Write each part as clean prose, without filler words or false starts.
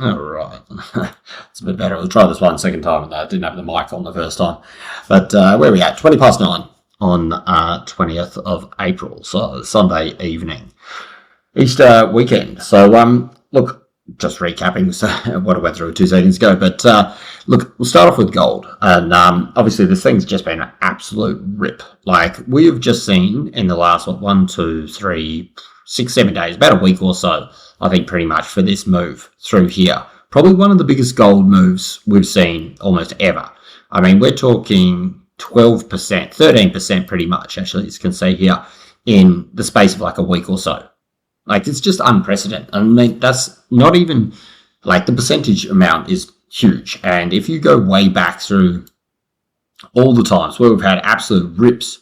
All right. It's a bit better. We'll try this one second time, and I didn't have the mic on the first time. But where are we at? 20 past 9 on 20th of April, so Sunday evening. Easter weekend. So, look, just recapping what I went through 2 seconds ago. But look, we'll start off with gold. And obviously, this thing's just been an absolute rip. Like, we have just seen in the last, 1, 2, 3, 6, 7 days, about a week or so, I think pretty much for this move through here. Probably one of the biggest gold moves we've seen almost ever. I mean, we're talking 12%, 13% pretty much, actually, as you can see here, in the space of like a week or so. Like, it's just unprecedented. I mean, that's not even, like, the percentage amount is huge. And if you go way back through all the times where we've had absolute rips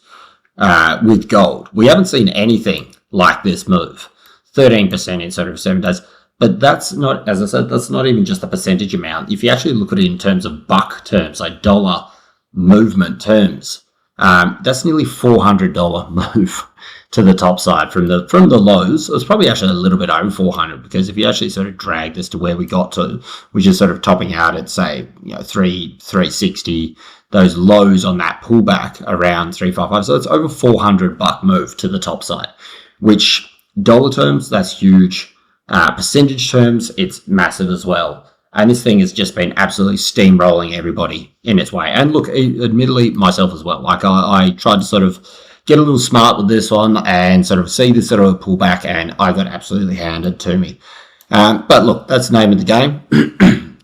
with gold, we haven't seen anything like this move. 13% in sort of 7 days. But that's not, as I said, that's not even just the percentage amount. If you actually look at it in terms of buck terms, like dollar movement terms, that's nearly $400 move to the top side from the lows. It was probably actually a little bit over 400, because if you actually sort of drag this to where we got to, which is sort of topping out at, say, 360, those lows on that pullback around 355. So it's over $400 move to the top side, which dollar terms, that's huge. Percentage terms, it's massive as well. And this thing has just been absolutely steamrolling everybody in its way. And look, admittedly, myself as well. Like, I tried to sort of get a little smart with this one and sort of see this sort of pullback, and I got absolutely handed to me. But look, that's the name of the game.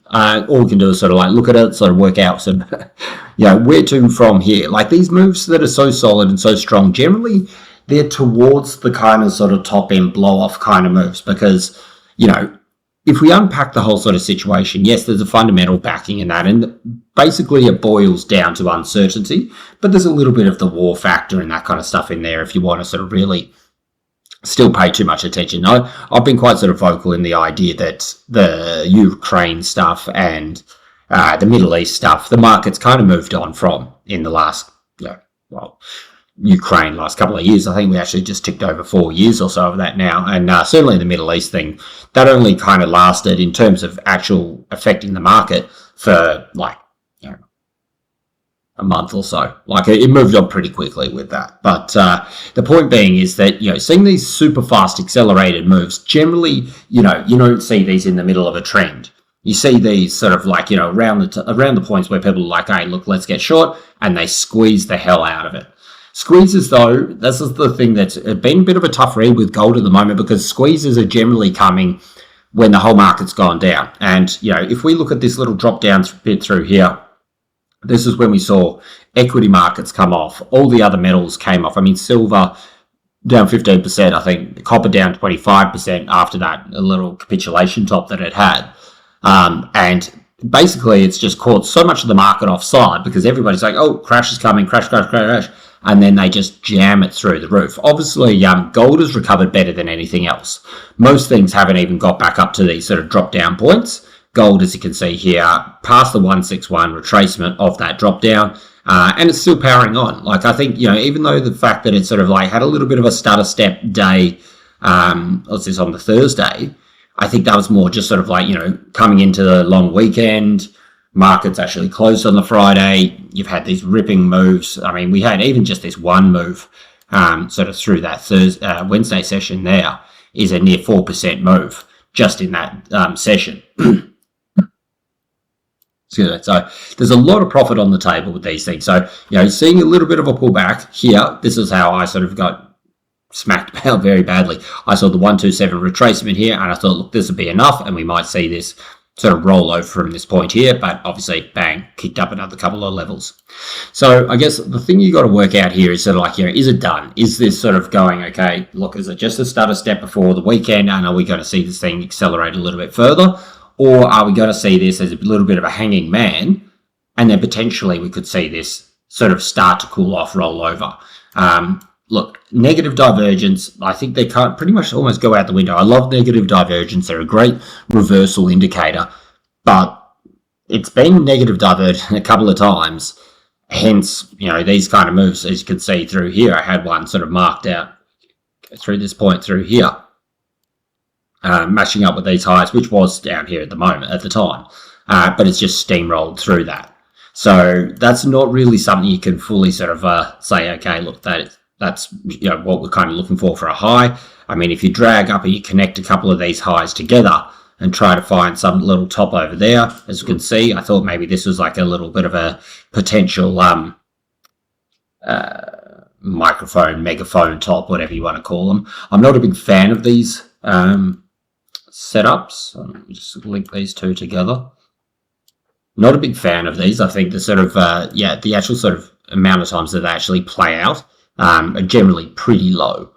All we can do is sort of like look at it, sort of work out sort of, where to from here. Like, these moves that are so solid and so strong, generally they're towards the kind of sort of top end blow off kind of moves, because, if we unpack the whole sort of situation, yes, there's a fundamental backing in that, and basically it boils down to uncertainty, but there's a little bit of the war factor and that kind of stuff in there if you want to sort of really still pay too much attention. I've been quite sort of vocal in the idea that the Ukraine stuff and the Middle East stuff, the market's kind of moved on from in the last, Ukraine last couple of years. I think we actually just ticked over 4 years or so of that now. And certainly the Middle East thing, that only kind of lasted in terms of actual affecting the market for a month or so. Like, it moved on pretty quickly with that. But the point being is that, seeing these super fast accelerated moves, generally, you don't see these in the middle of a trend. You see these sort of like, around the points where people are like, hey, look, let's get short, and they squeeze the hell out of it. Squeezes, though, this is the thing that's been a bit of a tough read with gold at the moment, because squeezes are generally coming when the whole market's gone down. And, if we look at this little drop down bit through here, this is when we saw equity markets come off. All the other metals came off. I mean, silver down 15%, I think, copper down 25% after that, a little capitulation top that it had. And basically it's just caught so much of the market offside, because everybody's like, oh, crash is coming, crash. And then they just jam it through the roof. Obviously, gold has recovered better than anything else. Most things haven't even got back up to these sort of drop-down points. Gold, as you can see here, past the 161 retracement of that drop-down, and it's still powering on. Like, I think, even though the fact that it sort of like had a little bit of a stutter step day, what's this, on the Thursday, I think that was more just sort of like, coming into the long weekend. Markets actually closed on the Friday. You've had these ripping moves. I mean, we had even just this one move sort of through that Wednesday session there is a near 4% move just in that session. So there's a lot of profit on the table with these things. So, seeing a little bit of a pullback here, this is how I sort of got smacked about very badly. I saw the 127 retracement here, and I thought, look, this would be enough, and we might see this sort of roll over from this point here, but obviously, bang, kicked up another couple of levels. So I guess the thing you got to work out here is sort of like, is it done? Is this sort of going, okay, look, is it just a stutter step before the weekend, and are we going to see this thing accelerate a little bit further? Or are we going to see this as a little bit of a hanging man, and then potentially we could see this sort of start to cool off, roll over? Look, negative divergence, I think they can't pretty much almost go out the window. I love negative divergence. They're a great reversal indicator, but it's been negative divergence a couple of times. Hence, these kind of moves, as you can see through here, I had one sort of marked out through this point through here. matching up with these highs, which was down here at the time, but it's just steamrolled through that. So that's not really something you can fully sort of say, okay, look, that's what we're kind of looking for a high. I mean, if you drag up and you connect a couple of these highs together and try to find some little top over there, as you can see, I thought maybe this was like a little bit of a potential microphone, megaphone top, whatever you want to call them. I'm not a big fan of these setups. So let me just link these two together. Not a big fan of these. I think the sort of, the actual sort of amount of times that they actually play out are generally pretty low.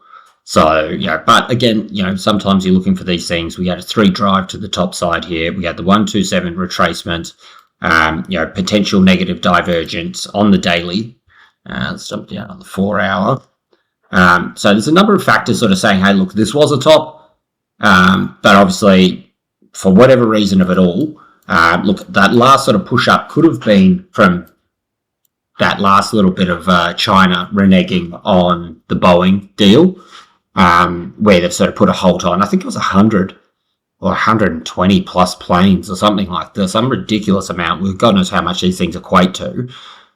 So, but again, sometimes you're looking for these things. We had a 3 drive to the top side here. We had the 127 retracement, potential negative divergence on the daily. Let's jump down on the 4 hour. So there's a number of factors sort of saying, hey, look, this was a top. But obviously, for whatever reason of it all, look, that last sort of push up could have been from that last little bit of China reneging on the Boeing deal, where they've sort of put a halt on. I think it was 100 or 120 plus planes or something like this, some ridiculous amount. Well, God knows how much these things equate to.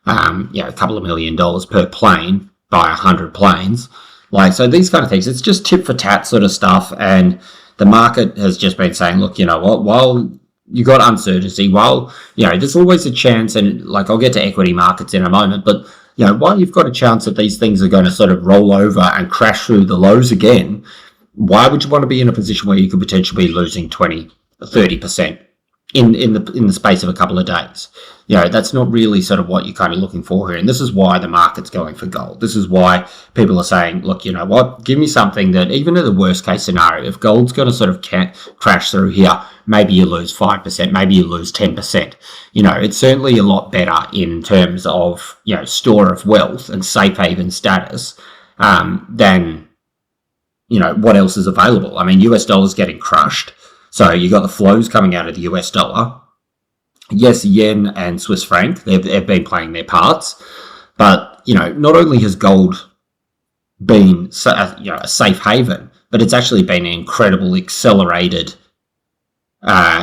A couple of $1 million per plane by 100 planes. So these kind of things, it's just tit for tat sort of stuff. And the market has just been saying, look, you know what, while you got uncertainty, while, there's always a chance, and I'll get to equity markets in a moment, but, while you've got a chance that these things are going to sort of roll over and crash through the lows again, why would you want to be in a position where you could potentially be losing 20, 30% in the space of a couple of days? That's not really sort of what you're kind of looking for here. And this is why the market's going for gold. This is why people are saying, look, you know what, give me something that even in the worst case scenario, if gold's going to sort of crash through here, maybe you lose 5%, maybe you lose 10%. It's certainly a lot better in terms of, store of wealth and safe haven status than, what else is available. I mean, US dollar's getting crushed. So you got the flows coming out of the US dollar. Yes, yen and Swiss franc, they've been playing their parts. But, not only has gold been a safe haven, but it's actually been an incredible accelerated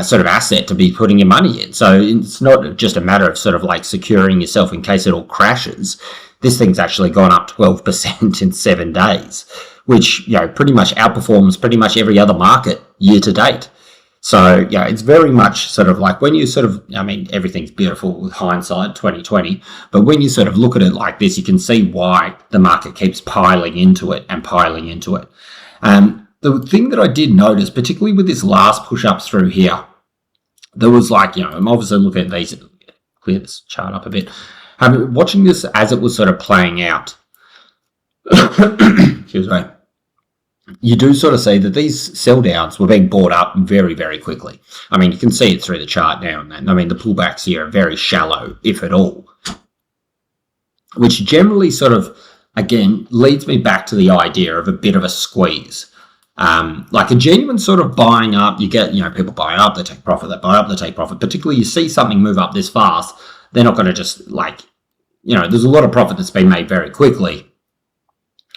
sort of asset to be putting your money in. So it's not just a matter of sort of securing yourself in case it all crashes. This thing's actually gone up 12% in 7 days, which, pretty much outperforms pretty much every other market year to date. So, it's very much sort of when you sort of, everything's beautiful with hindsight, 2020, but when you sort of look at it like this, you can see why the market keeps piling into it and piling into it. The thing that I did notice, particularly with this last push-up through here, there was I'm obviously looking at these, clear this chart up a bit, watching this as it was sort of playing out. Excuse me. You do sort of see that these sell downs were being bought up very, very quickly. You can see it through the chart now and then. The pullbacks here are very shallow, if at all, which generally sort of, again, leads me back to the idea of a bit of a squeeze. A genuine sort of buying up, you get, people buy up, they take profit, they buy up, they take profit. Particularly you see something move up this fast, they're not going to just there's a lot of profit that's been made very quickly.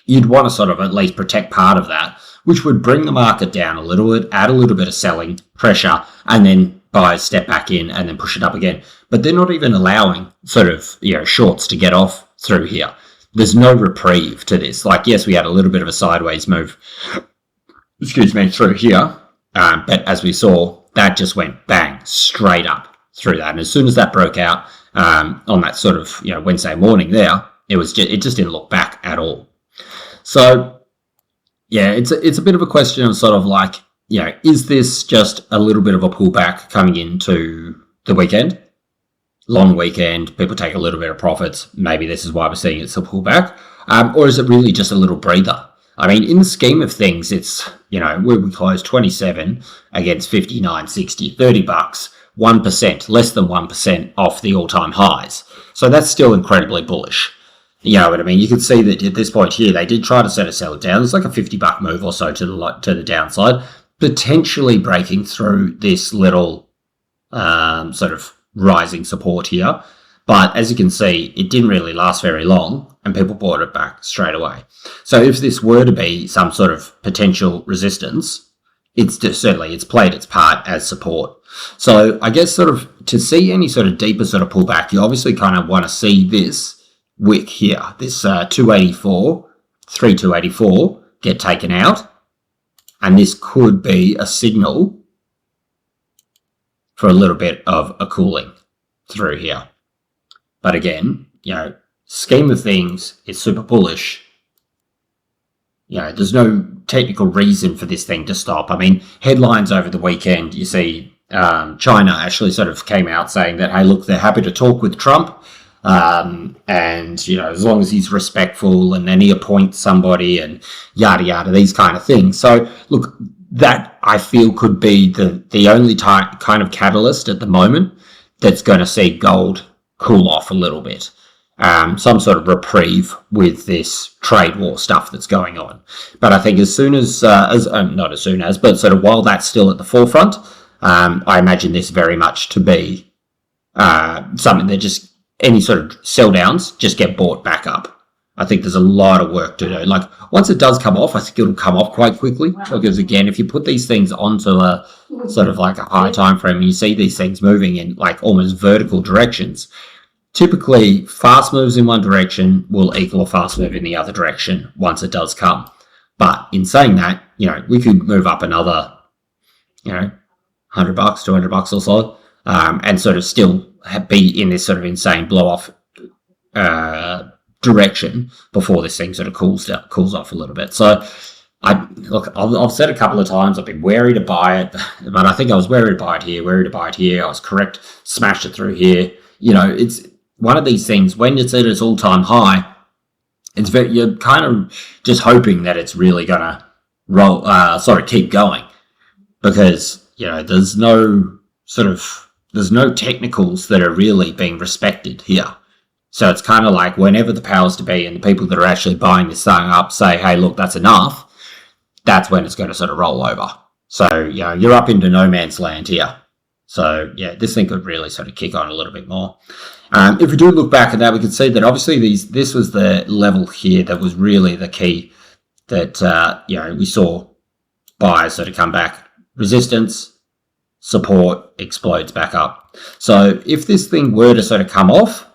You'd want to sort of at least protect part of that, which would bring the market down a little bit, add a little bit of selling pressure, and then buyers step back in and then push it up again. But they're not even allowing sort of, shorts to get off through here. There's no reprieve to this. Yes, we had a little bit of a sideways move, through here. But as we saw, that just went bang, straight up through that. And as soon as that broke out on that sort of, Wednesday morning there, it just didn't look back at all. So, it's a bit of a question of sort of is this just a little bit of a pullback coming into the weekend? Long weekend, people take a little bit of profits. Maybe this is why we're seeing it's a pullback. Or is it really just a little breather? In the scheme of things, it's, we closed 27 against 59.60, $30, 1%, less than 1% off the all-time highs. So that's still incredibly bullish. You know what I mean? You can see that at this point here, they did try to sell it down. It's like a $50 move or so to the downside, potentially breaking through this little sort of rising support here. But as you can see, it didn't really last very long, and people bought it back straight away. So if this were to be some sort of potential resistance, it's just, certainly it's played its part as support. So I guess sort of to see any sort of deeper sort of pullback, you obviously kind of want to see this wick here, this 284, 3284 get taken out, and this could be a signal for a little bit of a cooling through here. But again, scheme of things, it's super bullish. There's no technical reason for this thing to stop. I mean, headlines over the weekend, you see China actually sort of came out saying that, hey, look, they're happy to talk with Trump. And, as long as he's respectful and then he appoints somebody and yada, yada, these kind of things. So, look, that I feel could be the only kind of catalyst at the moment that's going to see gold cool off a little bit. Some sort of reprieve with this trade war stuff that's going on. But I think as soon as not as soon as, but sort of while that's still at the forefront, I imagine this very much to be something that just any sort of sell downs just get bought back up. I think there's a lot of work to do. Like, once it does come off, I think it'll come off quite quickly. Because again, if you put these things onto a sort of like a high time frame and you see these things moving in like almost vertical directions, typically fast moves in one direction will equal a fast move in the other direction once it does come. But in saying that, we could move up another, $100, $200 or so, and sort of still be in this sort of insane blow off direction before this thing sort of cools off a little bit. So I've said a couple of times I've been wary to buy it, but I think I was wary to buy it here. I was correct, smashed it through here. It's one of these things when it's at its all-time high. You're kind of just hoping that it's really gonna keep going, because there's no technicals that are really being respected here. So it's kind of like whenever the powers to be and the people that are actually buying this thing up say, hey, look, that's enough, that's when it's going to sort of roll over. So, you're up into no man's land here. So, this thing could really sort of kick on a little bit more. If we do look back at that, we can see that obviously this was the level here that was really the key that, we saw buyers sort of come back. Resistance, support, explodes back up. So if this thing were to sort of come off,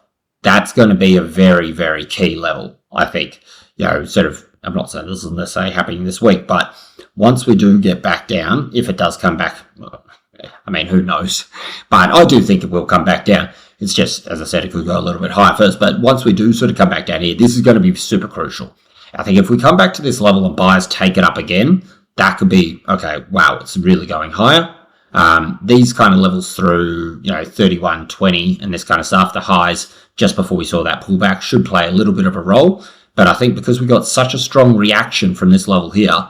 that's going to be a very, very key level, I think. I'm not saying this is necessarily happening this week, but once we do get back down, if it does come back, I mean, who knows? But I do think it will come back down. It's just, as I said, it could go a little bit higher first. But once we do sort of come back down here, this is going to be super crucial. I think if we come back to this level and buyers take it up again, that could be, okay, wow, it's really going higher. These kind of levels through, 31.20 and this kind of stuff, the highs just before we saw that pullback should play a little bit of a role. But I think because we got such a strong reaction from this level here,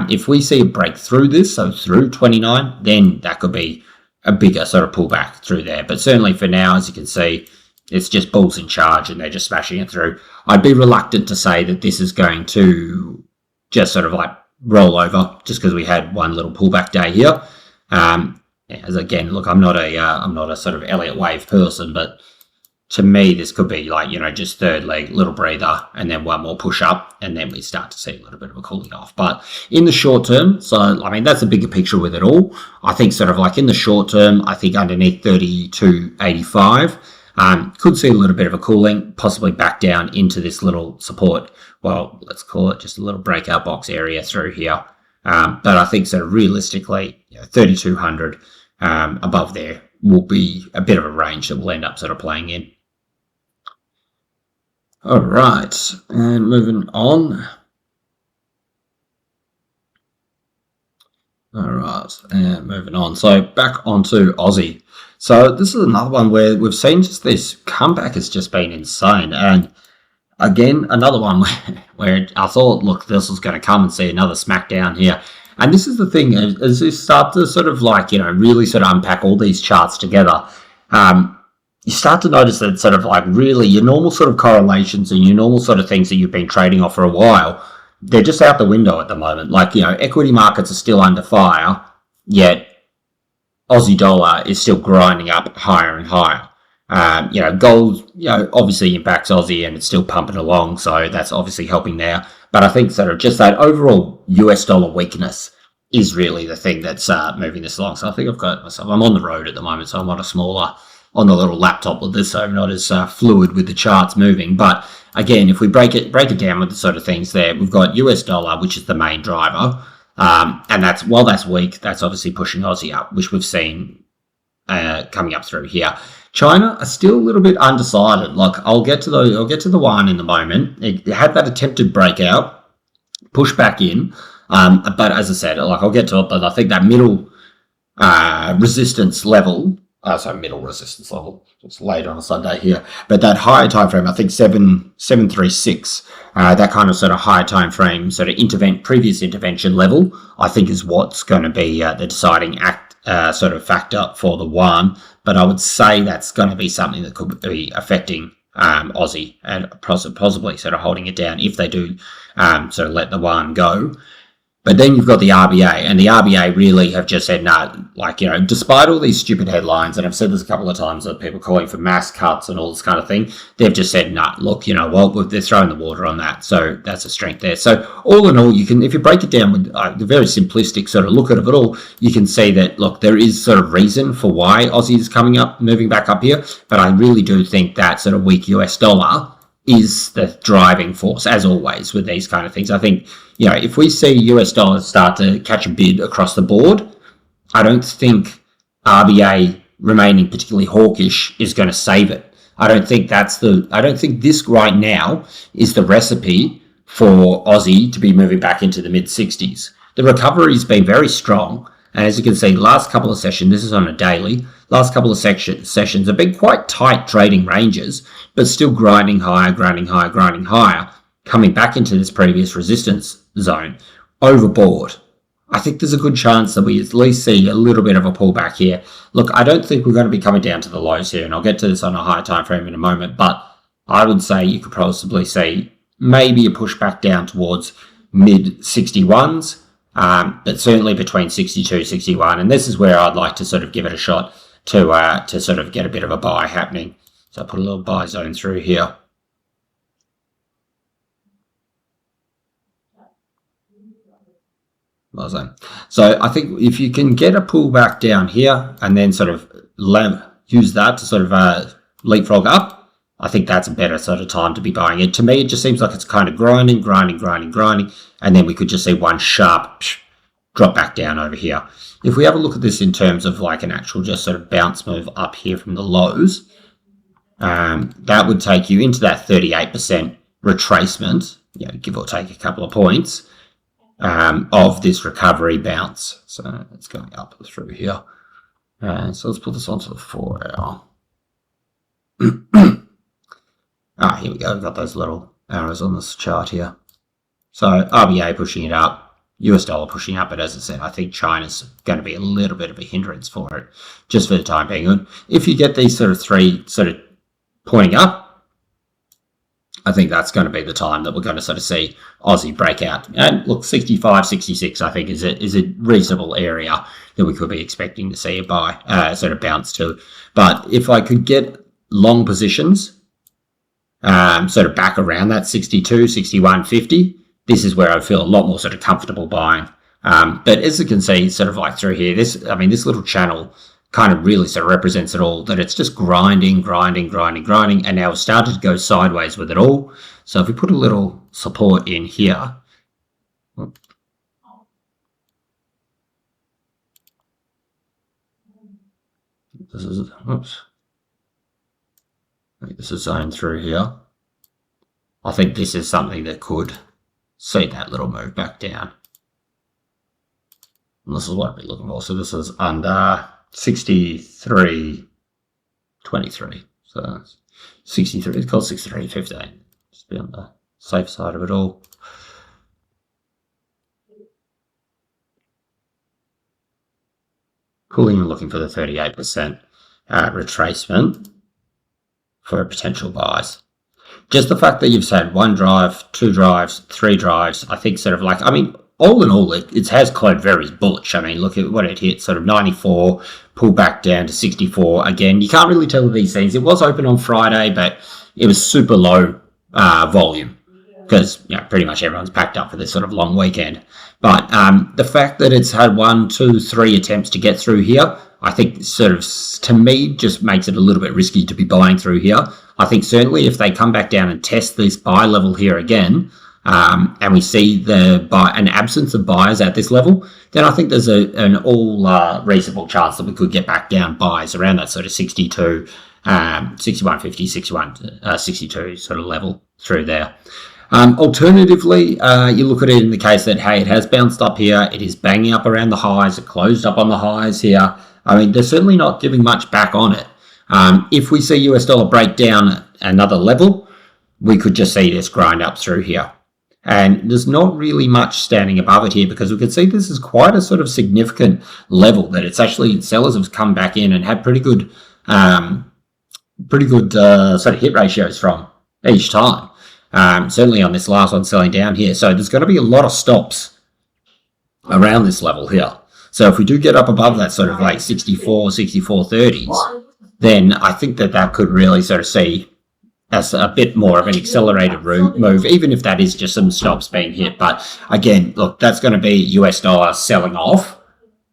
if we see a break through this, so through 29, then that could be a bigger sort of pullback through there. But certainly for now, as you can see, it's just bulls in charge and they're just smashing it through. I'd be reluctant to say that this is going to just sort of like roll over just because we had one little pullback day here. As again, look, I'm not a sort of Elliott wave person, but to me, this could be like, just third leg, little breather, and then one more push up, and then we start to see a little bit of a cooling off. But in the short term, so, I mean, that's a bigger picture with it all. I think sort of like in the short term, I think underneath 32.85, could see a little bit of a cooling, possibly back down into this little support. Well, let's call it just a little breakout box area through here. But I think sort of realistically, 3,200 above there will be a bit of a range that we'll end up sort of playing in. All right, and moving on. All right, and moving on. So back onto Aussie. So this is another one where we've seen just this comeback has just been insane. And again, another one where I thought, look, this was going to come and see another smackdown here. And this is the thing, as you start to sort of like, really sort of unpack all these charts together, you start to notice that sort of like really your normal sort of correlations and your normal sort of things that you've been trading off for a while, they're just out the window at the moment. Like, equity markets are still under fire, yet Aussie dollar is still grinding up higher and higher. Gold, obviously impacts Aussie and it's still pumping along, so that's obviously helping there. But I think sort of just that overall US dollar weakness is really the thing that's moving this along. So I think I've got myself. I'm on the road at the moment, so I'm on a smaller, on the little laptop with this, so I'm not as fluid with the charts moving. But again, if we break it down with the sort of things there, we've got US dollar, which is the main driver, and that's while that's weak, that's obviously pushing Aussie up, which we've seen coming up through here. China are still a little bit undecided. Like I'll get to the Yuan in the moment. It had that attempted breakout, push back in. But as I said, like I'll get to it, but I think that middle resistance level, middle resistance level, it's late on a Sunday here, but that higher time frame, I think 736, that kind of sort of higher time frame, sort of previous intervention level, I think is what's going to be the deciding sort of factor for the Yuan. But I would say that's going to be something that could be affecting Aussie and possibly sort of holding it down if they do sort of let the Yuan go. But then you've got the RBA, and the RBA really have just said, no, like, you know, despite all these stupid headlines, and I've said this a couple of times of people calling for mass cuts and all this kind of thing, they've just said, no, look, you know what, they're throwing the water on that. So that's a strength there. So all in all, you can, if you break it down with the very simplistic sort of look at it all, you can see that, look, there is sort of reason for why Aussie is coming up, moving back up here. But I really do think that sort of weak US dollar is the driving force, as always, with these kind of things. I think, you know, if we see US dollars start to catch a bid across the board, I don't think RBA remaining particularly hawkish is going to save it. I don't think this right now is the recipe for Aussie to be moving back into the mid-60s. The recovery's been very strong. And as you can see, last couple of sessions, this is on a daily, last couple of sessions have been quite tight trading ranges, but still grinding higher, coming back into this previous resistance zone, overboard. I think there's a good chance that we at least see a little bit of a pullback here. Look, I don't think we're going to be coming down to the lows here, and I'll get to this on a higher time frame in a moment, but I would say you could possibly see maybe a push back down towards mid-61s, but certainly between 62, 61, and this is where I'd like to sort of give it a shot to sort of get a bit of a buy happening. So I'll put a little buy zone through here. So I think if you can get a pullback down here and then sort of use that to sort of leapfrog up, I think that's a better sort of time to be buying it. To me, it just seems like it's kind of grinding, and then we could just see one sharp drop back down over here. If we have a look at this in terms of like an actual just sort of bounce move up here from the lows, that would take you into that 38% retracement, you know, give or take a couple of points, of this recovery bounce. So it's going up through here. So let's put this onto the 4 hour. Here we go. We've got those little arrows on this chart here. So RBA pushing it up, US dollar pushing up, but as I said, I think China's going to be a little bit of a hindrance for it, just for the time being. And if you get these sort of three sort of pointing up, I think that's going to be the time that we're going to sort of see Aussie break out. And look, 65, 66, I think is a reasonable area that we could be expecting to see a buy, sort of bounce to. But if I could get long positions, sort of back around that 62, 61, 50, this is where I feel a lot more sort of comfortable buying. But as you can see, sort of like through here, this little channel kind of really sort of represents it all, that it's just grinding, and now it's started to go sideways with it all. So if we put a little support in here, this is zone through here. I think this is something that could see that little move back down. And this is what we're looking for. So this is under 63.23. So 63, it's called 63.15. Just be on the safe side of it all. Pulling and looking for the 38% retracement for potential buys. Just the fact that you've said 1 drive, 2 drives, 3 drives, I think sort of like, I mean, all in all, it has closed very bullish. I mean, look at what it hit, sort of 94, pull back down to 64. Again, you can't really tell with these things. It was open on Friday, but it was super low volume. because pretty much everyone's packed up for this sort of long weekend. But the fact that it's had 1, 2, 3 attempts to get through here, I think sort of, to me, just makes it a little bit risky to be buying through here. I think certainly if they come back down and test this buy level here again, and we see an absence of buyers at this level, then I think there's an all reasonable chance that we could get back down buys around that sort of 62, 61.50, 62 sort of level through there. Alternatively, you look at it in the case that, hey, it has bounced up here. It is banging up around the highs. It closed up on the highs here. I mean, they're certainly not giving much back on it. If we see US dollar break down another level, we could just see this grind up through here. And there's not really much standing above it here, because we can see this is quite a sort of significant level that it's actually, sellers have come back in and had pretty good sort of hit ratios from each time. Certainly on this last one selling down here. So there's going to be a lot of stops around this level here. So if we do get up above that sort of like 64.30s, then I think that could really sort of see as a bit more of an accelerated move, even if that is just some stops being hit. But again, look, that's going to be US dollar selling off,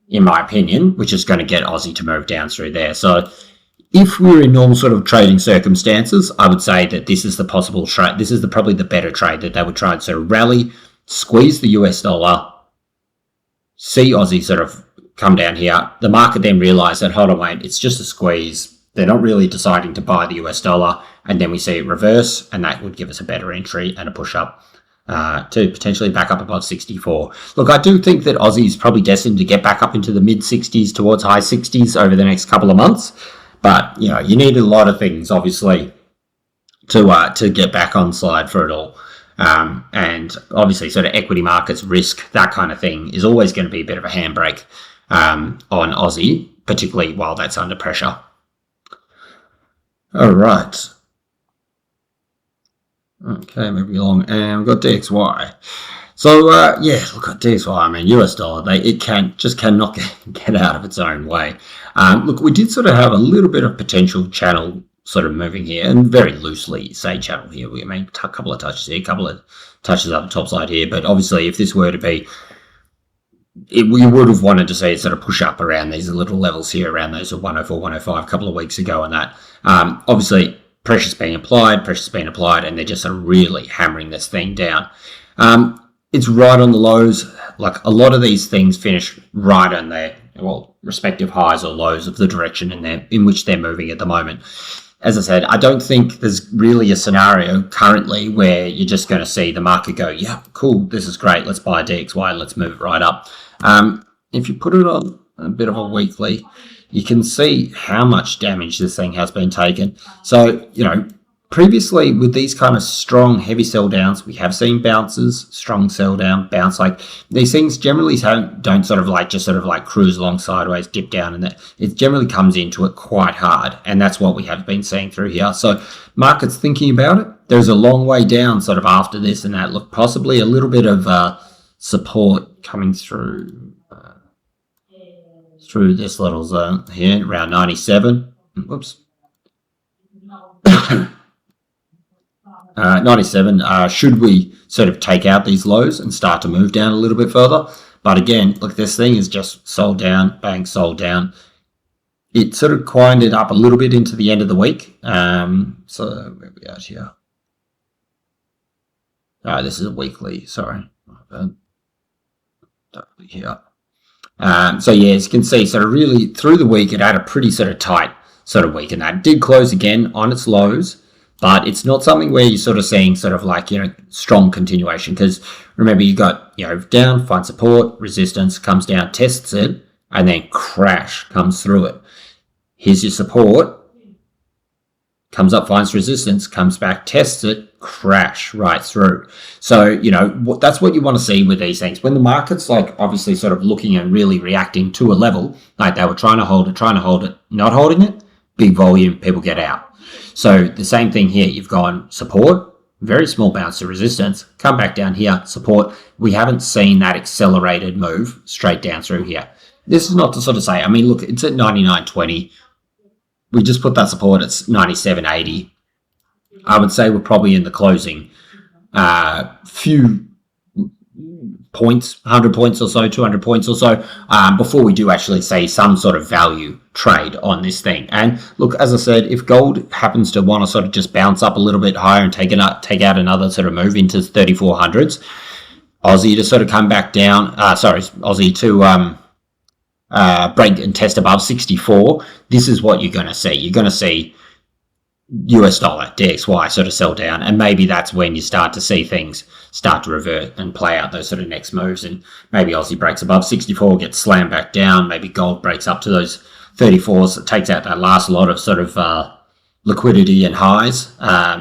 in my opinion, which is going to get Aussie to move down through there. So if we're in normal sort of trading circumstances, I would say that this is the possible trade. This is probably the better trade, that they would try and sort of rally, squeeze the US dollar, see Aussie sort of come down here. The market then realise that, hold on, wait, it's just a squeeze. They're not really deciding to buy the US dollar, and then we see it reverse, and that would give us a better entry and a push up to potentially back up above 64. Look, I do think that Aussie is probably destined to get back up into the mid 60s towards high 60s over the next couple of months. But, you need a lot of things, obviously, to get back on slide for it all. And obviously sort of equity markets, risk, that kind of thing is always going to be a bit of a handbrake on Aussie, particularly while that's under pressure. All right. Okay, moving along. And we've got DXY. So, look at DXY. I mean, US dollar, it cannot get out of its own way. Look, we did sort of have a little bit of potential channel sort of moving here, and very loosely say channel here. We made a couple of touches here, a couple of touches up the top side here. But obviously, if this were to be, we would have wanted to see it sort of push up around these little levels here, around those of 104, 105 a couple of weeks ago, and that. Obviously, pressure's being applied, and they're just sort of really hammering this thing down. It's right on the lows. Like, a lot of these things finish right on their, respective highs or lows of the direction in which they're moving at the moment. As I said, I don't think there's really a scenario currently where you're just going to see the market go, yeah, cool, this is great, let's buy DXY and let's move it right up. If you put it on a bit of a weekly, you can see how much damage this thing has been taken. So, previously with these kind of strong, heavy sell downs, we have seen bounces, strong sell down, bounce. Like, these things generally don't sort of like cruise along sideways, dip down, and that it generally comes into it quite hard. And that's what we have been seeing through here. So market's thinking about it. There's a long way down sort of after this and that. Look, possibly a little bit of support coming through this little zone here around 97. Whoops. 97, should we sort of take out these lows and start to move down a little bit further? But again, look, this thing is just sold down, bang, sold down. It sort of quieted up a little bit into the end of the week. So where are we at here? This is a weekly, sorry. Here. So yeah, as you can see, sort of really through the week, it had a pretty sort of tight sort of week, and that did close again on its lows. But it's not something where you're sort of seeing sort of like, strong continuation. Because remember, you got, down, find support, resistance, comes down, tests it, and then crash, comes through it. Here's your support, comes up, finds resistance, comes back, tests it, crash right through. So, that's what you want to see with these things. When the market's like obviously sort of looking and really reacting to a level, like they were trying to hold it, not holding it, big volume, people get out. So the same thing here, you've gone support, very small bounce to resistance, come back down here, support. We haven't seen that accelerated move straight down through here. This is not to sort of say, I mean, look, it's at 99.20. We just put that support at 97.80. I would say we're probably in the closing few points, 100 points or so, 200 points or so, before we do actually see some sort of value trade on this thing. And look, as I said, if gold happens to want to sort of just bounce up a little bit higher and take out another sort of move into 3400s, Aussie to sort of come back down, Aussie to break and test above 64, this is what you're going to see. You're going to see US dollar, DXY sort of sell down, and maybe that's when you start to see things start to revert and play out those sort of next moves, and maybe Aussie breaks above 64, gets slammed back down, maybe gold breaks up to those 34s, it takes out that last lot of sort of liquidity and highs,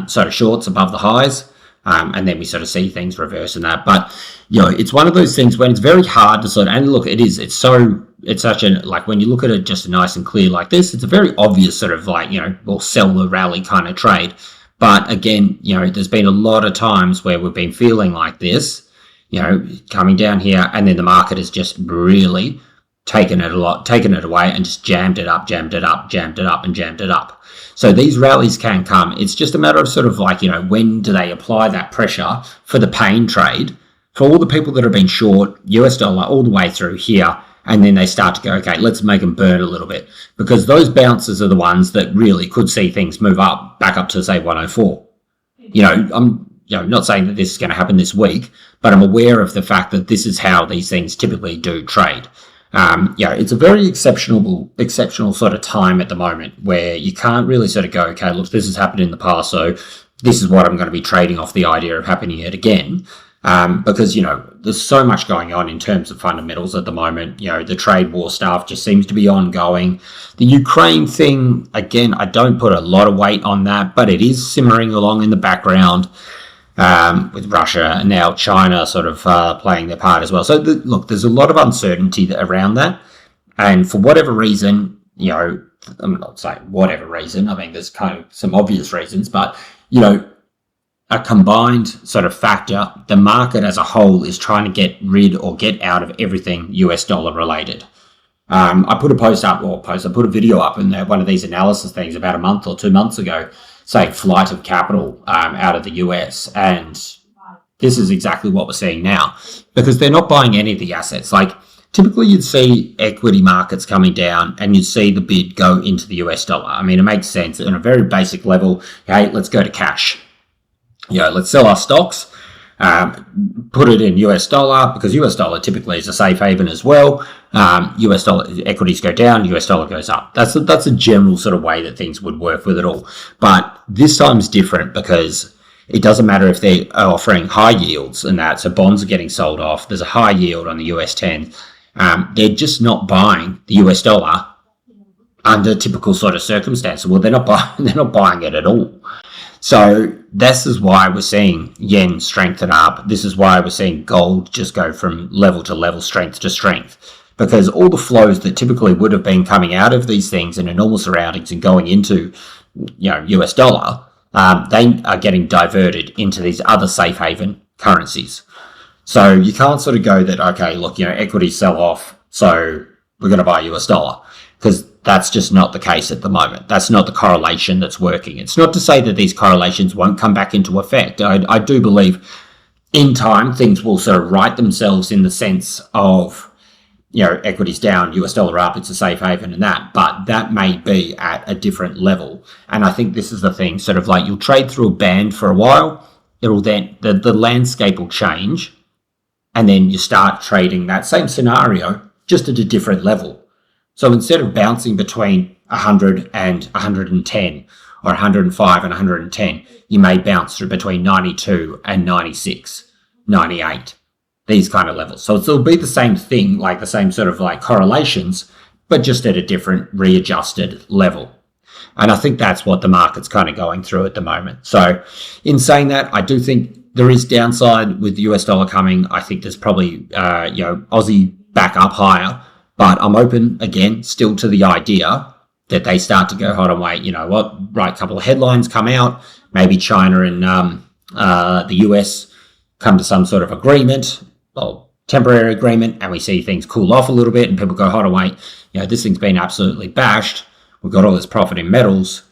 sort of shorts above the highs, and then we sort of see things reverse in that. But, you know, it's one of those things when it's very hard to sort of, and look, it's such a, like, when you look at it just nice and clear like this, it's a very obvious sort of like, you know, we'll sell the rally kind of trade. But again, you know, there's been a lot of times where we've been feeling like this, you know, coming down here, and then the market has just really taken it away and just jammed it up, and jammed it up. So these rallies can come. It's just a matter of sort of like, you know, when do they apply that pressure for the pain trade for all the people that have been short US dollar all the way through here, and then they start to go, okay, let's make them burn a little bit, because those bounces are the ones that really could see things move up, back up to, say, 104. You know, I'm not saying that this is going to happen this week, but I'm aware of the fact that this is how these things typically do trade. It's a very exceptional sort of time at the moment where you can't really sort of go, okay, look, this has happened in the past, so this is what I'm going to be trading off the idea of happening yet again. Because, you know, there's so much going on in terms of fundamentals at the moment. You know, the trade war stuff just seems to be ongoing. The Ukraine thing, again, I don't put a lot of weight on that, but it is simmering along in the background with Russia and now China sort of playing their part as well. So, look, there's a lot of uncertainty around that. And for whatever reason, you know, I'm not saying whatever reason, I mean, there's kind of some obvious reasons, but, you know, a combined sort of factor, the market as a whole is trying to get rid or get out of everything US dollar related. I put a video up in one of these analysis things about a month or 2 months ago, saying flight of capital out of the US, and this is exactly what we're seeing now, because they're not buying any of the assets. Like, typically you'd see equity markets coming down and you'd see the bid go into the US dollar. I mean, it makes sense on a very basic level. Hey, let's go to cash. You know, let's sell our stocks, put it in US dollar, because US dollar typically is a safe haven as well. US dollar equities go down, US dollar goes up. That's a general sort of way that things would work with it all. But this time's different because it doesn't matter if they are offering high yields and that, so bonds are getting sold off. There's a high yield on the US 10. They're just not buying the US dollar under typical sort of circumstances. Well, they're not buying it at all. So this is why we're seeing yen strengthen up. This is why we're seeing gold just go from level to level, strength to strength, because all the flows that typically would have been coming out of these things in a normal surroundings and going into, you know, US dollar, they are getting diverted into these other safe haven currencies. So you can't sort of go that, okay, look, you know, equities sell off, so we're going to buy US dollar, because that's just not the case at the moment. That's not the correlation that's working. It's not to say that these correlations won't come back into effect. I do believe in time things will sort of right themselves in the sense of, you know, equities down, US dollar up, it's a safe haven and that, but that may be at a different level. And I think this is the thing, sort of like you'll trade through a band for a while, it'll then, the landscape will change, and then you start trading that same scenario just at a different level. So instead of bouncing between 100 and 110 or 105 and 110, you may bounce through between 92 and 96, 98, these kind of levels. So it'll be the same thing, like the same sort of like correlations, but just at a different readjusted level. And I think that's what the market's kind of going through at the moment. So in saying that, I do think there is downside with the US dollar coming. I think there's probably, Aussie back up higher. But I'm open, again, still to the idea that they start to go, hold on, wait, you know what, right, couple of headlines come out, maybe China and the US come to some sort of agreement, or temporary agreement, and we see things cool off a little bit, and people go, hold on, wait, you know, this thing's been absolutely bashed, we've got all this profit in metals,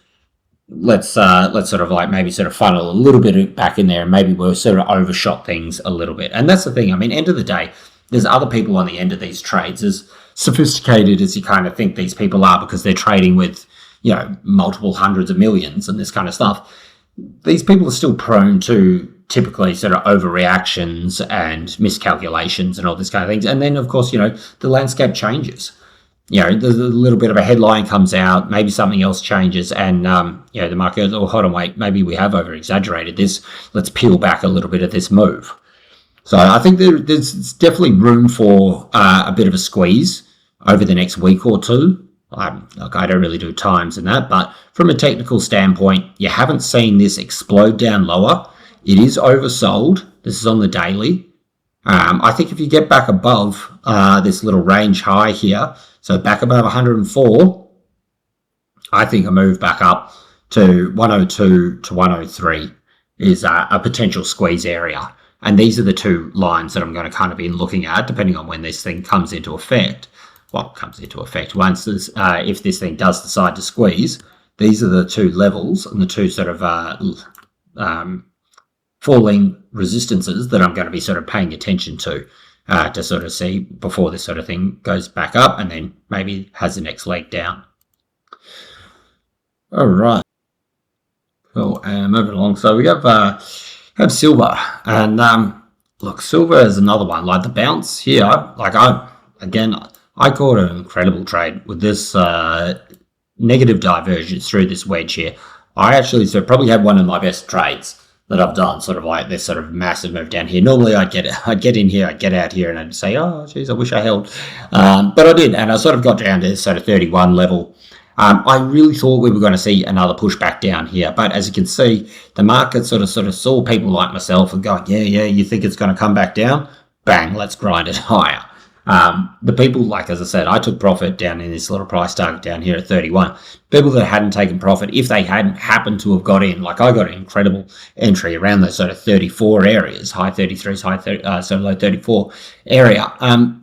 let's sort of like maybe sort of funnel a little bit back in there, and maybe we'll sort of overshot things a little bit. And that's the thing. I mean, end of the day, there's other people on the end of these trades, as sophisticated as you kind of think these people are, because they're trading with, multiple hundreds of millions and this kind of stuff. These people are still prone to typically sort of overreactions and miscalculations and all this kind of things. And then, of course, the landscape changes. The little bit of a headline comes out, maybe something else changes, and, the market goes, oh, hold on, wait, maybe we have over-exaggerated this. Let's peel back a little bit of this move. So I think there's definitely room for a bit of a squeeze over the next week or two. Look, I don't really do times in that, but from a technical standpoint, you haven't seen this explode down lower. It is oversold. This is on the daily. I think if you get back above this little range high here, so back above 104, I think a move back up to 102 to 103 is a potential squeeze area. And these are the two lines that I'm going to kind of be looking at, depending on when this thing comes into effect. Well, comes into effect. Once this, if this thing does decide to squeeze, these are the two levels and the two sort of falling resistances that I'm going to be sort of paying attention to sort of see before this sort of thing goes back up and then maybe has the next leg down. All right. Cool. And moving along. So we have silver, and look, silver is another one. Like the bounce here, like I caught an incredible trade with this negative divergence through this wedge here. I actually probably had one of my best trades that I've done, sort of like this sort of massive move down here. Normally I'd get in here, I'd get out here, and I'd say, oh, geez, I wish I held. But I did, and I sort of got down to this sort of 31 level. I really thought we were going to see another push back down here, but as you can see, the market sort of saw people like myself and going, yeah, you think it's going to come back down? Bang, let's grind it higher. The people, like as I said, I took profit down in this little price target down here at 31. People that hadn't taken profit, if they hadn't happened to have got in, like I got an incredible entry around those sort of 34 areas, high 33s, sort of low 34 area.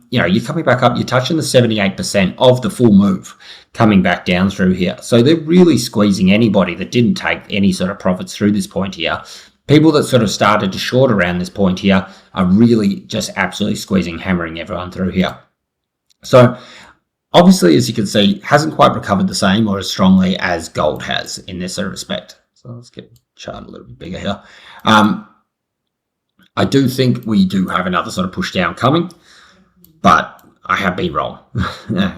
You're coming back up, you're touching the 78% of the full move coming back down through here. So they're really squeezing anybody that didn't take any sort of profits through this point here. People that sort of started to short around this point here are really just absolutely squeezing, hammering everyone through here. So obviously, as you can see, hasn't quite recovered the same or as strongly as gold has in this sort of respect. So let's get the chart a little bit bigger here. I do think we do have another sort of push down coming, but I have been wrong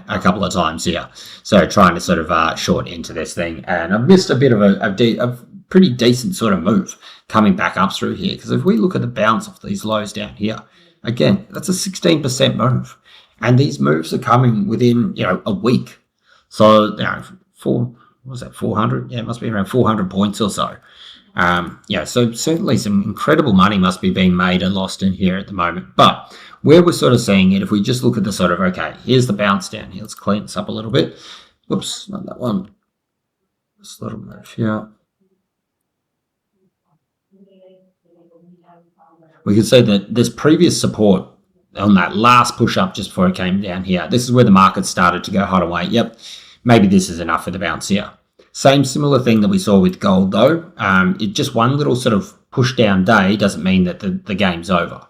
a couple of times here. So trying to sort of short into this thing, and I've missed a bit of a pretty decent sort of move coming back up through here. Because if we look at the bounce of these lows down here, again, that's a 16% move. And these moves are coming within, a week. So, 400? Yeah, it must be around 400 points or so. So certainly some incredible money must be being made and lost in here at the moment. But where we're sort of seeing it, if we just look at the sort of, okay, here's the bounce down here. Let's clean this up a little bit. Whoops, not that one. This little move here. We can see that this previous support on that last push up just before it came down here, this is where the market started to go, hold on, wait, yep, maybe this is enough for the bounce here. Same similar thing that we saw with gold though. It just one little sort of push down day doesn't mean that the game's over.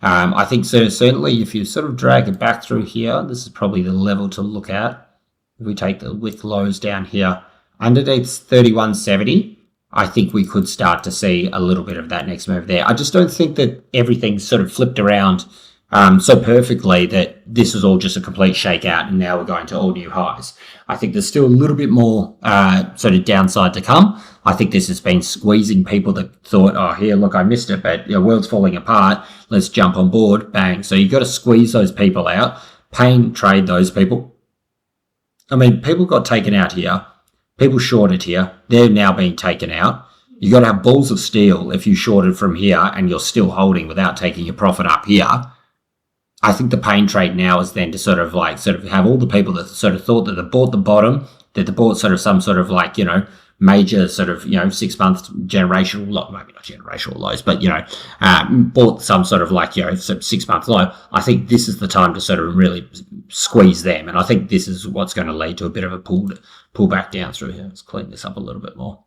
I think certainly if you sort of drag it back through here, this is probably the level to look at. If we take the wick lows down here, underneath 3170, I think we could start to see a little bit of that next move there. I just don't think that everything's sort of flipped around so perfectly that this is all just a complete shakeout and now we're going to all new highs. I think there's still a little bit more sort of downside to come. I think this has been squeezing people that thought, oh, here, look, I missed it, but the world's falling apart. Let's jump on board. Bang. So you've got to squeeze those people out, pain trade those people. I mean, people got taken out here. People shorted here. They're now being taken out. You've got to have balls of steel if you shorted from here and you're still holding without taking your profit up here. I think the pain trade now is then to sort of have all the people that sort of thought that they bought the bottom, that they bought sort of some sort of major sort of, 6-month generational low, maybe not generational lows, but, bought some sort of 6-month low. I think this is the time to sort of really squeeze them. And I think this is what's going to lead to a bit of a pull back down through here. Let's clean this up a little bit more.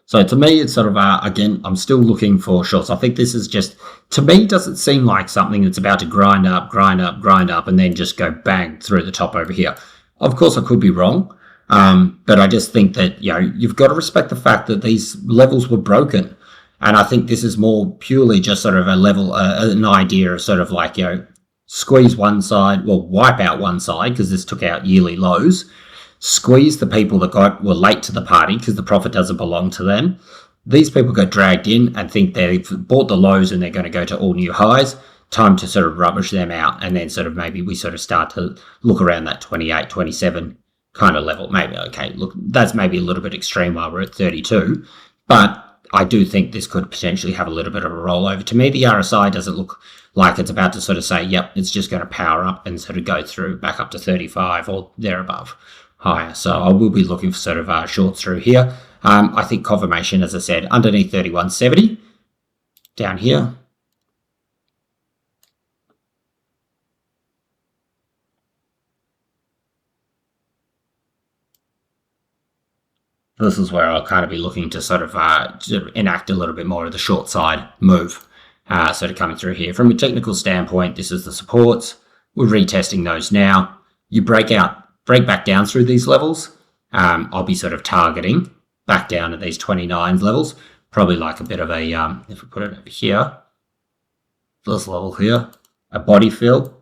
So to me, it's sort of, again, I'm still looking for shorts. I think this is just, to me, doesn't seem like something that's about to grind up, grind up, grind up, and then just go bang through the top over here. Of course, I could be wrong, but I just think that, you've got to respect the fact that these levels were broken. And I think this is more purely just sort of a level, an idea of sort of like, squeeze one side, well, wipe out one side, because this took out yearly lows. Squeeze the people that were late to the party because the profit doesn't belong to them. These people got dragged in and think they've bought the lows and they're going to go to all new highs. Time to sort of rubbish them out, and then sort of maybe we sort of start to look around that 28, 27 kind of level. Maybe, okay, look, that's maybe a little bit extreme while we're at 32, but I do think this could potentially have a little bit of a rollover. To me, the RSI doesn't look like it's about to sort of say, yep, it's just going to power up and sort of go through back up to 35 or there above. Higher. So I will be looking for sort of shorts through here. I think confirmation, as I said, underneath 31.70 down here. This is where I'll kind of be looking to sort of enact a little bit more of the short side move. Sort of coming through here. From a technical standpoint, this is the supports. We're retesting those now. You break back down through these levels. I'll be sort of targeting back down at these 29 levels. Probably like a bit of a, if we put it over here, this level here, a body fill.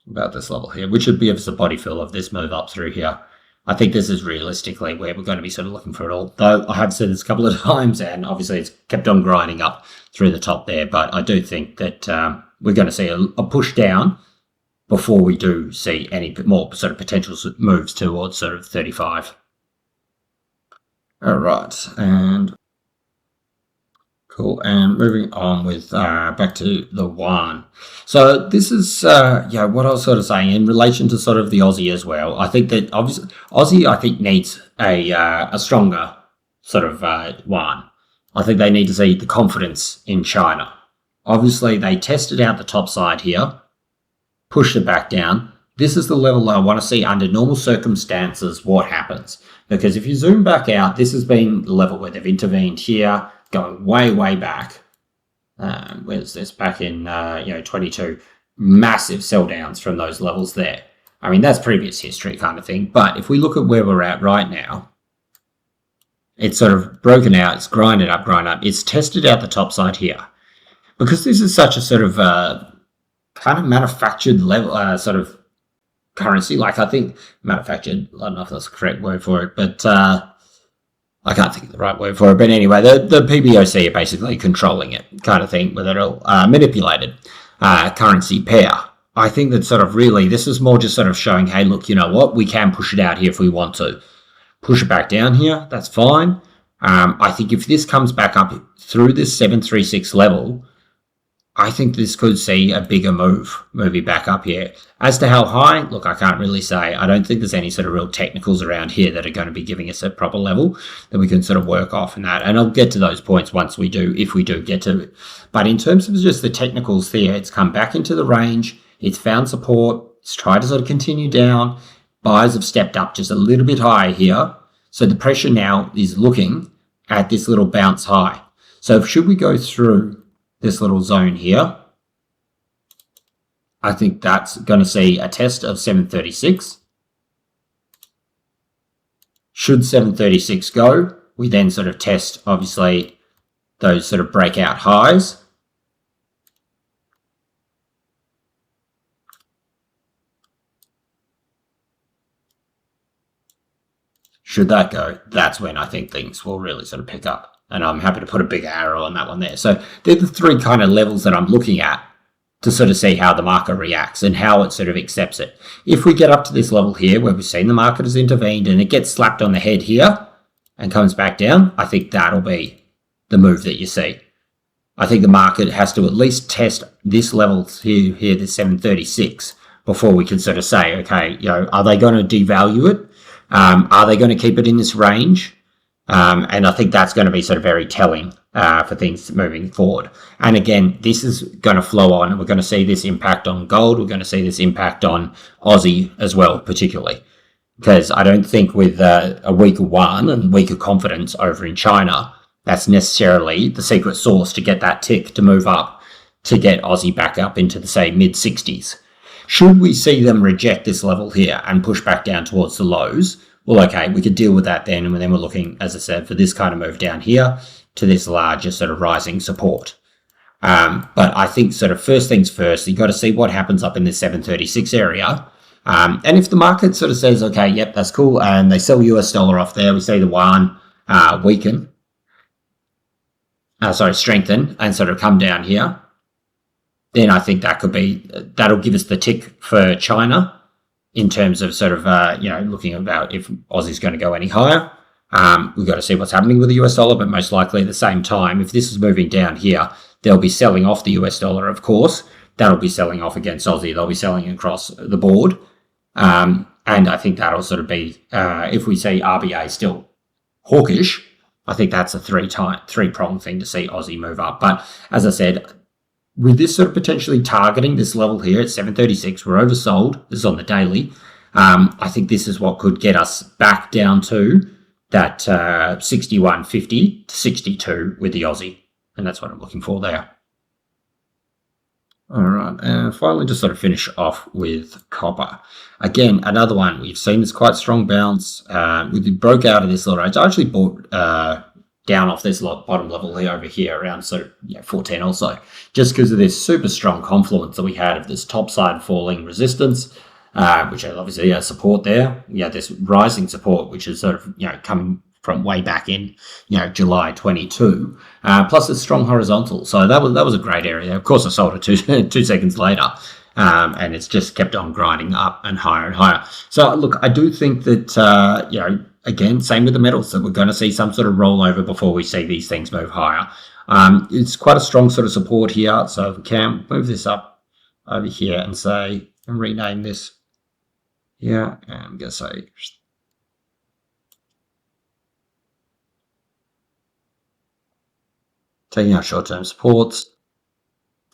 About this level here, which would be as a body fill of this move up through here. I think this is realistically where we're going to be sort of looking for it all. Though I have said this a couple of times, and obviously it's kept on grinding up through the top there. But I do think that we're going to see a push down before we do see any more sort of potential moves towards sort of 35. All right, and cool. And moving on with back to the Yuan. So this is what I was sort of saying in relation to sort of the Aussie as well. I think that obviously Aussie I think needs a stronger sort of Yuan. I think they need to see the confidence in China. Obviously they tested out the top side here, pushed it back down. This is the level I want to see under normal circumstances what happens. Because if you zoom back out, this has been the level where they've intervened here, going way back. Where's this? Back in 22. Massive sell downs from those levels there. I mean, that's previous history kind of thing. But if we look at where we're at right now, it's sort of broken out. It's grinded up. It's tested out the top side here. Because this is such a sort of kind of manufactured level, sort of currency. Like I think manufactured, I don't know if that's the correct word for it, but I can't think of the right word for it, but anyway, the PBOC are basically controlling it, kind of thing, with a manipulated currency pair. I think that sort of really, this is more just sort of showing, hey, look, you know what, we can push it out here if we want to. Push it back down here, that's fine. I think if this comes back up through this 736 level, I think this could see a bigger moving back up here. As to how high, look, I can't really say. I don't think there's any sort of real technicals around here that are going to be giving us a proper level that we can sort of work off in that. And I'll get to those points once we do, if we do get to it. But in terms of just the technicals there, it's come back into the range. It's found support. It's tried to sort of continue down. Buyers have stepped up just a little bit higher here. So the pressure now is looking at this little bounce high. So should we go through this little zone here, I think that's going to see a test of 736. Should 736 go, we then sort of test, obviously, those sort of breakout highs. Should that go, that's when I think things will really sort of pick up. And I'm happy to put a big arrow on that one there. So they're the three kind of levels that I'm looking at to sort of see how the market reacts and how it sort of accepts it. If we get up to this level here where we've seen the market has intervened and it gets slapped on the head here and comes back down, I think that'll be the move that you see. I think the market has to at least test this level here, this 736, before we can sort of say, okay, are they going to devalue it? Are they going to keep it in this range? And I think that's going to be sort of very telling for things moving forward. And again, this is going to flow on, and we're going to see this impact on gold. We're going to see this impact on Aussie as well, particularly. Because I don't think with a weaker yuan and weaker confidence over in China, that's necessarily the secret sauce to get that tick to move up, to get Aussie back up into the, say, mid-60s. Should we see them reject this level here and push back down towards the lows, well, okay, we could deal with that then, and then we're looking, as I said, for this kind of move down here to this larger sort of rising support. But I think sort of first things first, you've got to see what happens up in this 736 area. And if the market sort of says, okay, yep, that's cool, and they sell US dollar off there, we see the yuan strengthen and sort of come down here, then I think that'll give us the tick for China in terms of sort of, looking about if Aussie's going to go any higher. We've got to see what's happening with the US dollar, but most likely at the same time, if this is moving down here, they'll be selling off the US dollar, of course. That'll be selling off against Aussie. They'll be selling across the board. And I think that'll sort of be, if we see RBA still hawkish, I think that's a three-pronged thing to see Aussie move up. But as I said, with this sort of potentially targeting this level here at 736, we're oversold. This is on the daily. I think this is what could get us back down to that 61.50 to 62 with the Aussie. And that's what I'm looking for there. All right, and finally just sort of finish off with copper. Again, another one. We've seen this quite strong bounce. We broke out of this little range. I actually bought down off this bottom level here over here around sort of 410 or so, just because of this super strong confluence that we had of this top side falling resistance, which is obviously a support there. Yeah, this rising support, which is sort of coming from way back in July 22, plus a strong horizontal. So that was a great area. Of course, I sold it 2 seconds later, and it's just kept on grinding up and higher and higher. So look, I do think that again, same with the metals, that we're going to see some sort of rollover before we see these things move higher. It's quite a strong sort of support here. So if we can move this up over here and rename this. Yeah, and I'm going to say taking our short-term supports,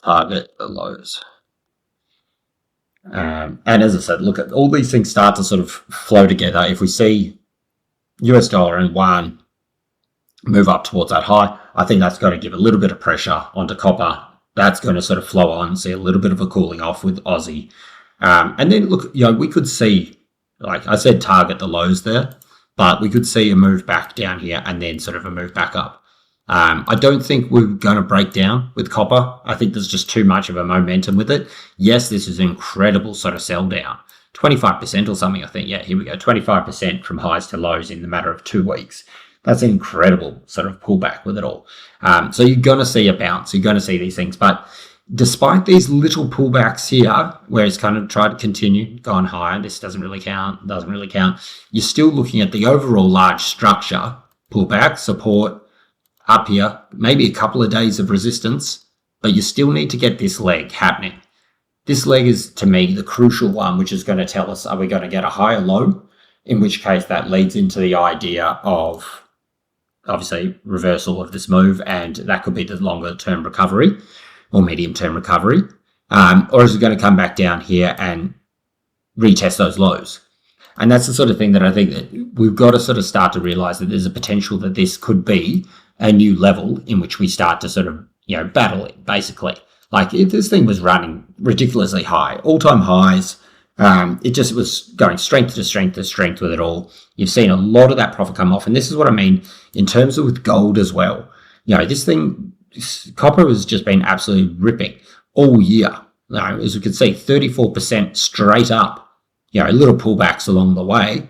target the lows. And as I said, look, at all these things start to sort of flow together. If we see US dollar and yuan move up towards that high, I think that's going to give a little bit of pressure onto copper. That's going to sort of flow on, see a little bit of a cooling off with Aussie. And then look, we could see, like I said, target the lows there, but we could see a move back down here and then sort of a move back up. I don't think we're going to break down with copper. I think there's just too much of a momentum with it. Yes, this is an incredible sort of sell down. 25% or something, I think. Yeah, here we go. 25% from highs to lows in the matter of 2 weeks. That's an incredible sort of pullback with it all. So you're going to see a bounce. You're going to see these things. But despite these little pullbacks here, where it's kind of tried to continue, gone higher, this doesn't really count, you're still looking at the overall large structure, pullback, support, up here, maybe a couple of days of resistance, but you still need to get this leg happening. This leg is, to me, the crucial one, which is going to tell us, are we going to get a higher low? In which case that leads into the idea of, obviously, reversal of this move, and that could be the longer-term recovery or medium-term recovery. Or is it going to come back down here and retest those lows? And that's the sort of thing that I think that we've got to sort of start to realize that there's a potential that this could be a new level in which we start to sort of, battle it, basically. Like, if this thing was running ridiculously high, all-time highs, it just was going strength to strength to strength with it all. You've seen a lot of that profit come off, and this is what I mean in terms of with gold as well. This thing, copper has just been absolutely ripping all year. As we can see, 34% straight up, little pullbacks along the way.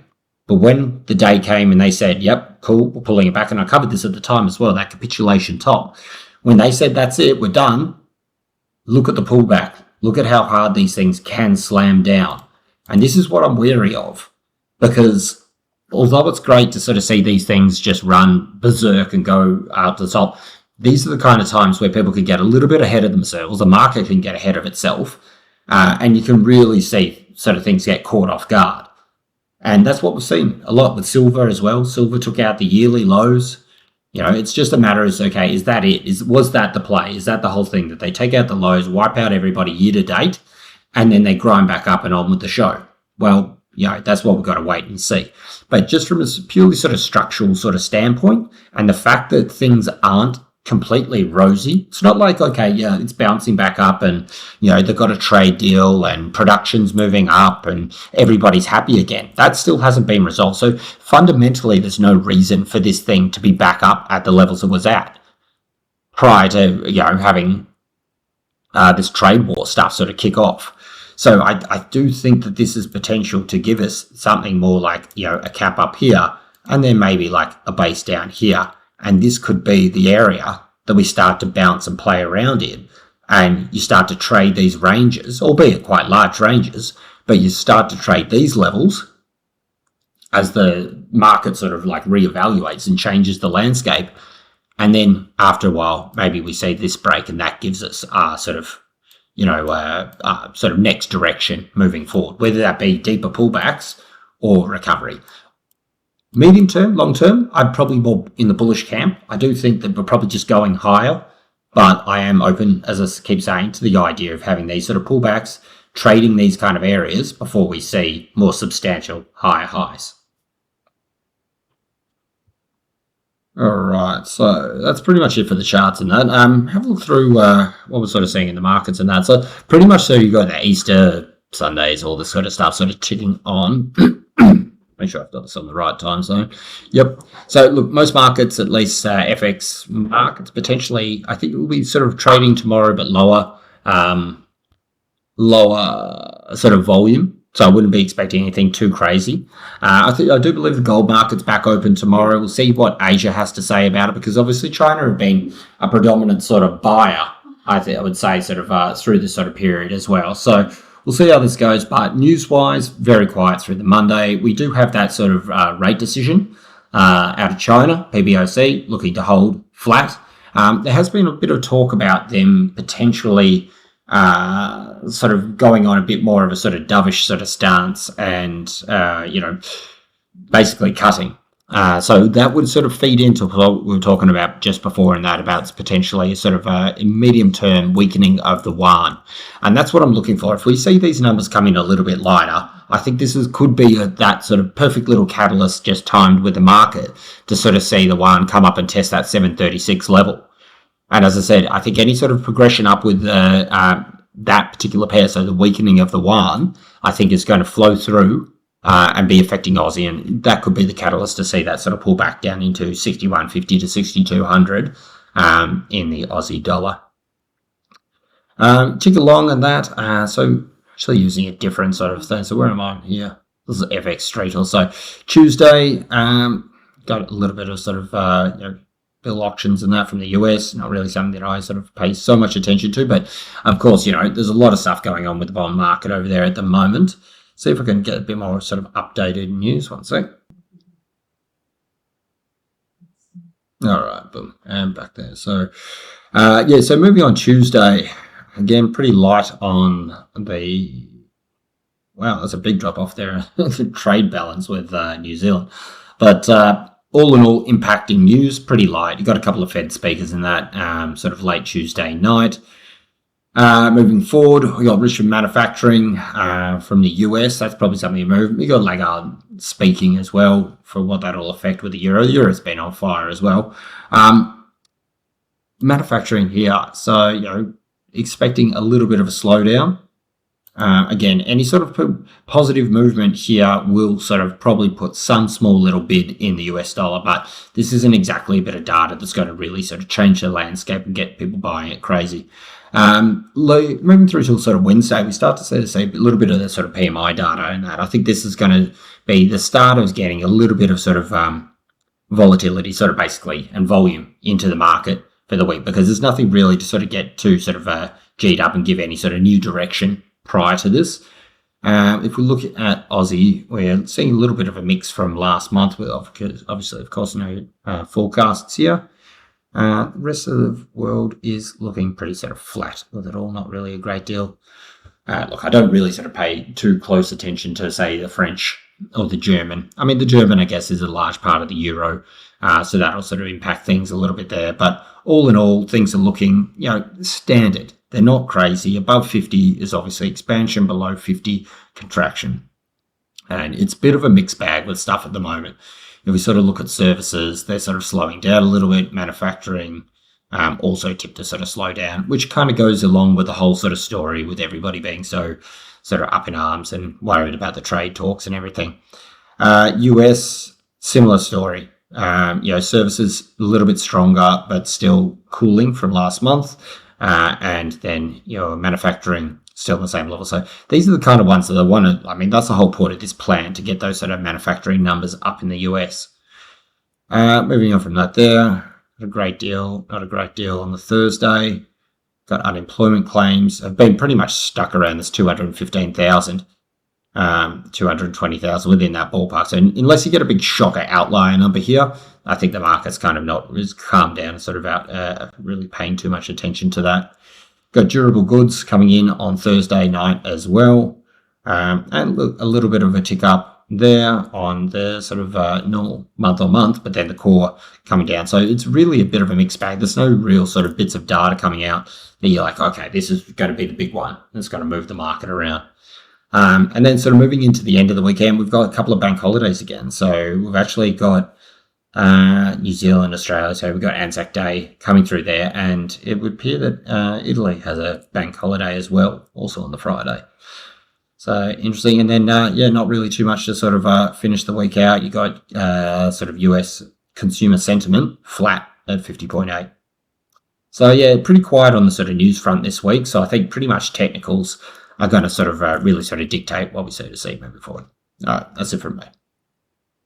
But when the day came and they said, yep, cool, we're pulling it back, and I covered this at the time as well, that capitulation top. When they said, that's it, we're done, look at the pullback. Look at how hard these things can slam down. And this is what I'm wary of. Because although it's great to sort of see these things just run berserk and go out the top, these are the kind of times where people can get a little bit ahead of themselves. The market can get ahead of itself. And you can really see sort of things get caught off guard. And that's what we've seen a lot with silver as well. Silver took out the yearly lows. It's just a matter of, okay, is that it? Was that the play? Is that the whole thing, that they take out the lows, wipe out everybody year to date, and then they grind back up and on with the show? Well, that's what we've got to wait and see. But just from a purely sort of structural sort of standpoint, and the fact that things aren't completely rosy, it's not like, okay, yeah, it's bouncing back up and, they've got a trade deal and production's moving up and everybody's happy again. That still hasn't been resolved. So fundamentally, there's no reason for this thing to be back up at the levels it was at prior to, having this trade war stuff sort of kick off. So I do think that this is potential to give us something more like, a cap up here and then maybe like a base down here. And this could be the area that we start to bounce and play around in. And you start to trade these ranges, albeit quite large ranges, but you start to trade these levels as the market sort of like reevaluates and changes the landscape. And then after a while, maybe we see this break and that gives us sort of next direction moving forward, whether that be deeper pullbacks or recovery. Medium term, long term, I'm probably more in the bullish camp. I do think that we're probably just going higher, but I am open, as I keep saying, to the idea of having these sort of pullbacks, trading these kind of areas before we see more substantial higher highs. All right, so that's pretty much it for the charts and that. Have a look through what we're sort of seeing in the markets and that. So pretty much, so you've got the Easter Sundays, all this sort of stuff sort of ticking on. Make sure I've got this on the right time zone. Yep. So look, most markets, at least FX markets, potentially, I think we'll be sort of trading tomorrow, but lower sort of volume. So I wouldn't be expecting anything too crazy. I do believe the gold market's back open tomorrow. We'll see what Asia has to say about it, because obviously China have been a predominant sort of buyer, I would say, sort of through this sort of period as well. So we'll see how this goes, but news-wise, very quiet through the Monday. We do have that sort of rate decision out of China, PBOC, looking to hold flat. There has been a bit of talk about them potentially sort of going on a bit more of a sort of dovish sort of stance and, basically cutting. So that would sort of feed into what we were talking about just before, and that about potentially a sort of a medium-term weakening of the Yuan. And that's what I'm looking for. If we see these numbers come in a little bit lighter, I think this could be that sort of perfect little catalyst just timed with the market to sort of see the Yuan come up and test that 736 level. And as I said, I think any sort of progression up with that particular pair, so the weakening of the Yuan, I think is going to flow through and be affecting Aussie, and that could be the catalyst to see that sort of pull back down into 61.50 to 6200 in the Aussie dollar. Tick along on that. So actually using a different sort of thing. So where am I here? This is FX Street also. Tuesday, got a little bit of sort of bill auctions and that from the US. Not really something that I sort of pay so much attention to, but of course, there's a lot of stuff going on with the bond market over there at the moment. See if I can get a bit more sort of updated news. One sec. All right, boom, and back there. So, so moving on Tuesday, again, pretty light on the, wow, that's a big drop off there, the trade balance with New Zealand. But all in all, impacting news, pretty light. You've got a couple of Fed speakers in that sort of late Tuesday night. Moving forward, we got Richmond Manufacturing from the US. That's probably something to move. We got Lagarde speaking as well for what that'll affect with the euro. The euro's been on fire as well. Manufacturing here, so expecting a little bit of a slowdown. Again, any sort of positive movement here will sort of probably put some small little bid in the US dollar, but this isn't exactly a bit of data that's going to really sort of change the landscape and get people buying it crazy. Moving through till sort of Wednesday, we start to see a little bit of the sort of PMI data and that. I think this is going to be the start of getting a little bit of sort of volatility, sort of basically, and volume into the market for the week, because there's nothing really to sort of get too sort of G'd up and give any sort of new direction prior to this. If we look at Aussie, we're seeing a little bit of a mix from last month, with obviously, of course, no forecasts here. The rest of the world is looking pretty sort of flat with it all, not really a great deal. Look, I don't really sort of pay too close attention to, say, the French or the German. I mean, the German, I guess, is a large part of the euro, so that'll sort of impact things a little bit there. But all in all, things are looking, standard. They're not crazy. Above 50 is obviously expansion, below 50, contraction. And it's a bit of a mixed bag with stuff at the moment. If we sort of look at services, they're sort of slowing down a little bit. Manufacturing also tipped to sort of slow down, which kind of goes along with the whole sort of story with everybody being so sort of up in arms and worried about the trade talks and everything. US, similar story. Services a little bit stronger, but still cooling from last month. And then, manufacturing still on the same level. So these are the kind of ones that I want to, that's the whole point of this plan, to get those sort of manufacturing numbers up in the US. Moving on from that there, not a great deal on the Thursday. Got unemployment claims have been pretty much stuck around this 215,000, 220,000 within that ballpark. So unless you get a big shocker outlier number here, I think the market's kind of not calmed down and sort of out really paying too much attention to that. Got durable goods coming in on Thursday night as well, and a little bit of a tick up there on the sort of normal month on month, but then the core coming down. So it's really a bit of a mixed bag. There's no real sort of bits of data coming out that you're like, okay, this is going to be the big one. It's going to move the market around. And then sort of moving into the end of the weekend, we've got a couple of bank holidays again. So we've actually got New Zealand, Australia. So we've got Anzac Day coming through there. And it would appear that Italy has a bank holiday as well, also on the Friday. So interesting. And then, not really too much to sort of finish the week out. You got sort of US consumer sentiment flat at 50.8. So, pretty quiet on the sort of news front this week. So I think pretty much technicals are going to sort of really sort of dictate what we see moving forward. All right, that's it from me.